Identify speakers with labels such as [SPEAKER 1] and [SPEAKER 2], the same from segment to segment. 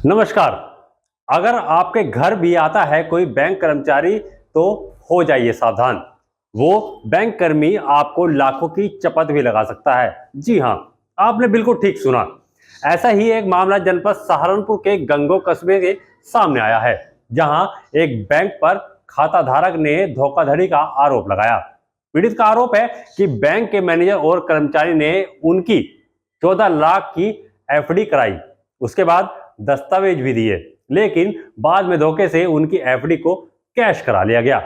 [SPEAKER 1] नमस्कार। अगर आपके घर भी आता है कोई बैंक कर्मचारी तो हो जाइए सावधान। वो बैंक कर्मी आपको लाखों की चपत भी लगा सकता है। जी हाँ, आपने बिल्कुल ठीक सुना। ऐसा ही एक मामला जनपद सहारनपुर के गंगो कस्बे के सामने आया है, जहां एक बैंक पर खाता धारक ने धोखाधड़ी का आरोप लगाया। पीड़ित का आरोप है कि बैंक के मैनेजर और कर्मचारी ने उनकी 14 लाख की एफडी कराई, उसके बाद दस्तावेज भी दिए, लेकिन बाद में धोखे से उनकी एफडी को कैश करा लिया गया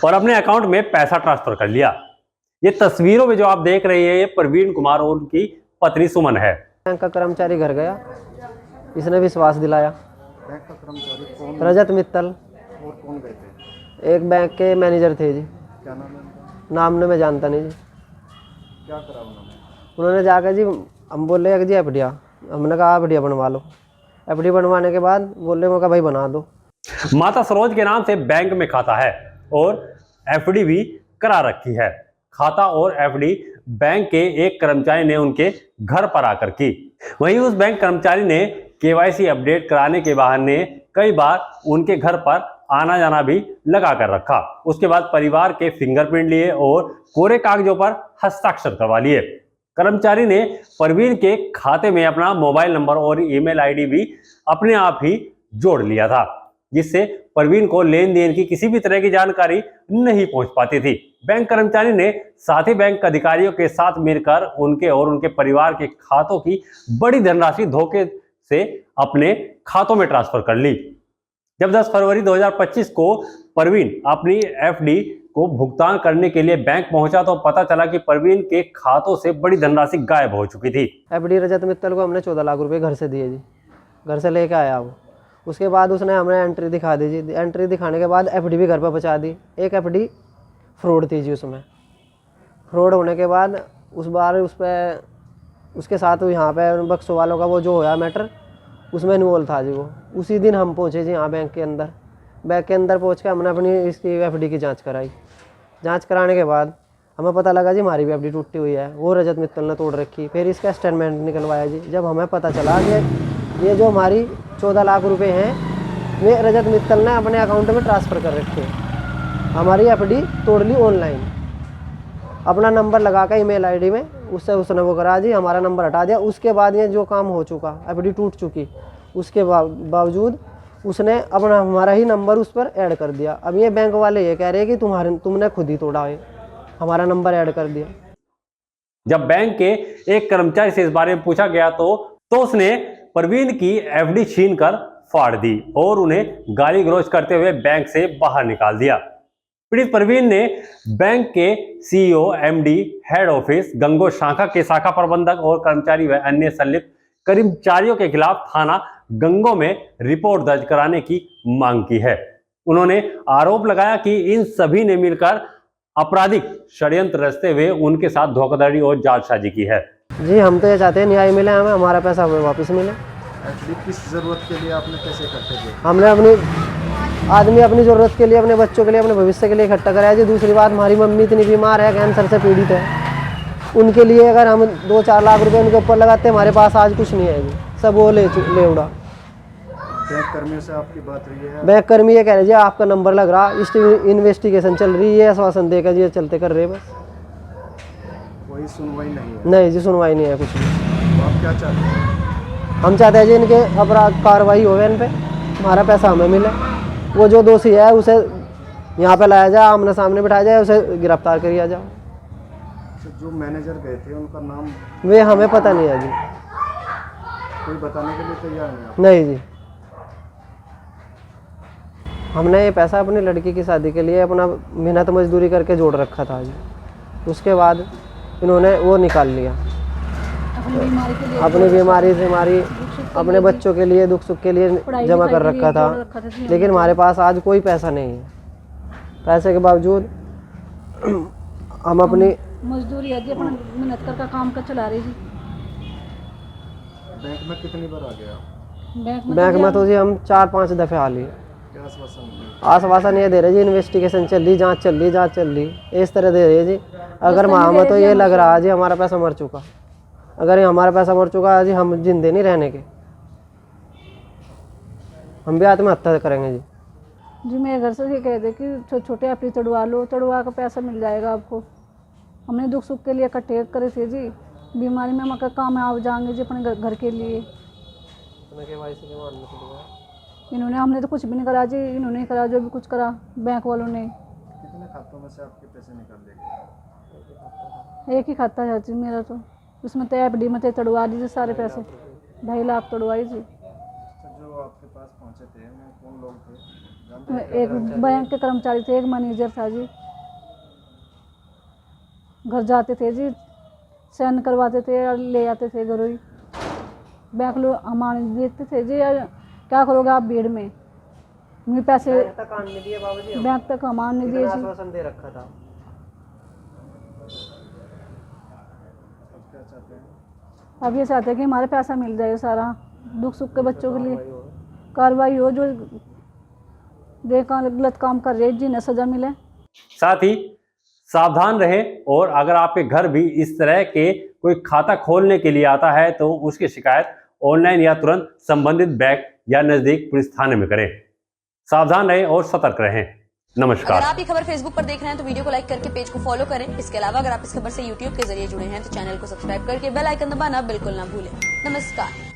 [SPEAKER 1] और अपने अकाउंट में पैसा ट्रांसफर कर लिया। ये तस्वीरों में जो आप देख रहे हैं, ये प्रवीण कुमार और उनकी पत्नी सुमन है।
[SPEAKER 2] बैंक का कर्मचारी घर गया, इसने विश्वास दिलाया।
[SPEAKER 3] बैंक का कर्मचारी कौन?
[SPEAKER 2] रजत मित्तल।
[SPEAKER 3] और कौन गए थे?
[SPEAKER 2] एक बैंक के मैनेजर थे जी।
[SPEAKER 3] क्या नाम है उनका?
[SPEAKER 2] नाम ने मैं जानता नहीं जी।
[SPEAKER 3] क्या करा उन्होंने?
[SPEAKER 2] उन्होंने जाकर जी, हम बोले कि जी एफडिया, हमने कहा एफडिया बनवा लो। एफडी बनवाने के बाद बोले मैं कहा भाई बना दो।
[SPEAKER 1] माता सरोज के नाम से बैंक में खाता है और एफडी भी करा रखी है। खाता और एफडी बैंक के एक कर्मचारी ने उनके घर पर आकर की। वहीं उस बैंक कर्मचारी ने केवाईसी अपडेट कराने के बहाने कई बार उनके घर पर आना जाना भी लगा कर रखा। उसके बाद परिवार के फिंगरप्रिंट लिए और कोरे कागजों पर हस्ताक्षर करवा लिए। कर्मचारी ने प्रवीण के खाते में अपना मोबाइल नंबर और ईमेल आईडी भी अपने आप ही जोड़ लिया था, जिससे प्रवीण को लेन देन की किसी भी तरह की जानकारी नहीं पहुंच पाती थी। बैंक कर्मचारी ने साथी बैंक अधिकारियों के साथ मिलकर उनके और उनके परिवार के खातों की बड़ी धनराशि धोखे से अपने खातों में ट्रांसफर कर ली। जब 10 फरवरी 2025 को प्रवीण अपनी एफडी को भुगतान करने के लिए बैंक पहुंचा तो पता चला कि प्रवीण के खातों से बड़ी धनराशि गायब हो चुकी थी।
[SPEAKER 2] एफडी रजत मित्तल को हमने 14 लाख रुपए घर से दिए जी। घर से लेके आया वो। उसके बाद उसने हमें एंट्री दिखा दी जी। एंट्री दिखाने के बाद एफडी भी घर पर बचा दी। एक एफडी फ्रॉड थी जी। उसमें फ्रॉड होने के बाद उस बार उस पर उसके साथ यहाँ पे बक्सो वालों का वो जो होया मैटर, उसमें इन्वॉल्व था जी वो। उसी दिन हम पहुँचे जी यहाँ बैंक के अंदर। बैंक के अंदर पहुँच के हमने अपनी इसकी एफडी की जांच कराई। जांच कराने के बाद हमें पता लगा जी हमारी भी एफडी टूटी हुई है, वो रजत मित्तल ने तोड़ रखी। फिर इसका स्टेटमेंट निकलवाया जी। जब हमें पता चला कि ये जो हमारी 14 लाख रुपए हैं वे रजत मित्तल ने अपने अकाउंट में ट्रांसफ़र कर रखे। हमारी एफडी तोड़ ली ऑनलाइन, अपना नंबर लगा कर ईमेल आईडी में, उससे उसने वो करा जी, हमारा नंबर हटा दिया। उसके बाद ये जो काम हो चुका, एफडी टूट चुकी, उसके बावजूद उसने अपना हमारा ही नंबर उस पर ऐड कर दिया। अब ये बैंक वाले ये कह रहे हैं कि तुमने खुद ही तोड़ा है, हमारा नंबर ऐड कर दिया।
[SPEAKER 1] जब बैंक के एक कर्मचारी से इस बारे में पूछा गया तो उसने प्रवीण की एफडी छीन कर फाड़ दी और उन्हें गाली गलौज करते हुए बैंक से बाहर निकाल दिया। पीड़ित प्रवीण ने बैंक के सीईओ, एमडी, हेड ऑफिस, गंगो शाखा के शाखा प्रबंधक और कर्मचारी व अन्य संलिप्त कर्मचारियों के खिलाफ थाना गंगो में रिपोर्ट दर्ज कराने की मांग की है। उन्होंने आरोप लगाया कि इन सभी ने मिलकर आपराधिक षड्यंत्र रचते हुए उनके साथ धोखाधड़ी और जालसाजी की है।
[SPEAKER 2] जी हम तो ये चाहते हैं न्याय मिले, हमें हमारा पैसा हमें वापस मिले।
[SPEAKER 3] एफडी किस जरूरत के लिए आपने पैसे इकट्ठे किए?
[SPEAKER 2] हमने अपनी ज़रूरत के लिए, अपने बच्चों के लिए, अपने भविष्य के लिए इकट्ठा कराया जी। दूसरी बात, हमारी मम्मी इतनी बीमार है, कैंसर से पीड़ित है, उनके लिए अगर हम 2-4 लाख रुपए उनके ऊपर लगाते, हमारे पास आज कुछ नहीं है जी, सब वो ले उड़ा।
[SPEAKER 3] बैंक कर्मियों से आपकी बात रही है?
[SPEAKER 2] बैंक कर्मी ये कह रहे जी आपका नंबर लग रहा, इन्वेस्टिगेशन चल रही है, आश्वासन देकर जी चलते कर रहे बस।
[SPEAKER 3] कोई सुनवाई नहीं है?
[SPEAKER 2] नहीं जी, सुनवाई नहीं है कुछ भी।
[SPEAKER 3] तो आप क्या चाहते हैं?
[SPEAKER 2] हम चाहते हैं जी इनके अपराध कार्रवाई हो इन पे, हमारा पैसा हमें मिले। वो जो दोषी है उसे यहाँ पे लाया जाए, आमने सामने बिठाया जाए, उसे गिरफ्तार किया जाए।
[SPEAKER 3] तो जो मैनेजर गए थे उनका नाम?
[SPEAKER 2] वे हमें पता नहीं है जी।
[SPEAKER 3] कोई बताने के लिए तैयार नहीं?
[SPEAKER 2] नहीं जी, हमने ये पैसा अपनी लड़की की शादी के लिए अपना मेहनत मजदूरी करके जोड़ रखा था जी। उसके बाद इन्होंने वो निकाल लिया अपनी बीमारी से, हमारी अपने बच्चों के लिए, दुख सुख के लिए जमा कर रखा था। लेकिन हमारे पास आज कोई पैसा नहीं है। पैसे के बावजूद हम अपनी
[SPEAKER 4] मजदूरी है जी, अपना मेहनत करके काम कर चला रही जी।
[SPEAKER 3] बैंक में कितनी बार आ गया?
[SPEAKER 2] बैंक में तो जी हम 4-5 दफ़े आ लिए।
[SPEAKER 3] क्या
[SPEAKER 2] आश्वासन ये दे रहे जी इन्वेस्टिगेशन चल रही, जांच चल रही, इस तरह दे रही है जी। अगर हमें तो ये लग रहा है जी हमारा पैसा मर चुका। अगर ये हमारा पैसा मर चुका है जी, हम जिंदे नहीं रहने के। हम भी आत्महत्या करेंगे जी।
[SPEAKER 4] जी मेरे घर से ये कह दे कि छोटे छोटे एफडी चढ़वा लो, चढ़वा का पैसा मिल जाएगा आपको। हमने दुख सुख के लिए इकट्ठे करे थे जी, बीमारी में हम काम में आ जाएंगे जी अपने घर के लिए। इन्होंने, हमने तो कुछ भी नहीं करा जी, इन्होंने ही करा जो भी कुछ करा बैंक वालों ने।
[SPEAKER 3] कितने खातों में से आपके पैसे निकाल लिए?
[SPEAKER 4] एक ही खाता है जी मेरा, तो उसमें तो एफडी में तो तड़वा दीजिए सारे पैसे, 2.5 लाख तड़वाई जी।
[SPEAKER 3] जो आपके पास पहुंचे थे वो कौन लोग थे?
[SPEAKER 4] एक बैंक के कर्मचारी थे, एक मैनेजर था जी। घर जाते थे जी, साइन करवाते थे और ले आते थे घरों ही। बैंक लोग हमारे देखते थे जी, यार क्या करोगे आप भीड़ में, मुझे पैसे
[SPEAKER 2] बैंक तक आने नहीं दिए बाबूजी,
[SPEAKER 4] बैंक तक हमारे नहीं दिए जी।
[SPEAKER 2] आश्वासन दे रखा था।
[SPEAKER 3] क्या चाहते हैं?
[SPEAKER 4] अब ये चाहते हैं कि हमारे पैसा मिल जाए सारा, दुख सुख के बच्चों के लिए कार्रवाई हो, जो देखा गलत काम कर रहे जिन्हें सजा मिले।
[SPEAKER 1] साथ ही सावधान रहें, और अगर आपके घर भी इस तरह के कोई खाता खोलने के लिए आता है तो उसकी शिकायत ऑनलाइन या तुरंत संबंधित बैंक या नजदीक पुलिस थाने में करें। सावधान रहें और सतर्क रहें। नमस्कार।
[SPEAKER 5] अगर आप ये खबर फेसबुक पर देख रहे हैं तो वीडियो को लाइक करके पेज को फॉलो करें। इसके अलावा अगर आप इस खबर से यूट्यूब के जरिए जुड़े हैं तो चैनल को सब्सक्राइब करके बेल आइकन दबाना बिल्कुल ना भूलें। नमस्कार।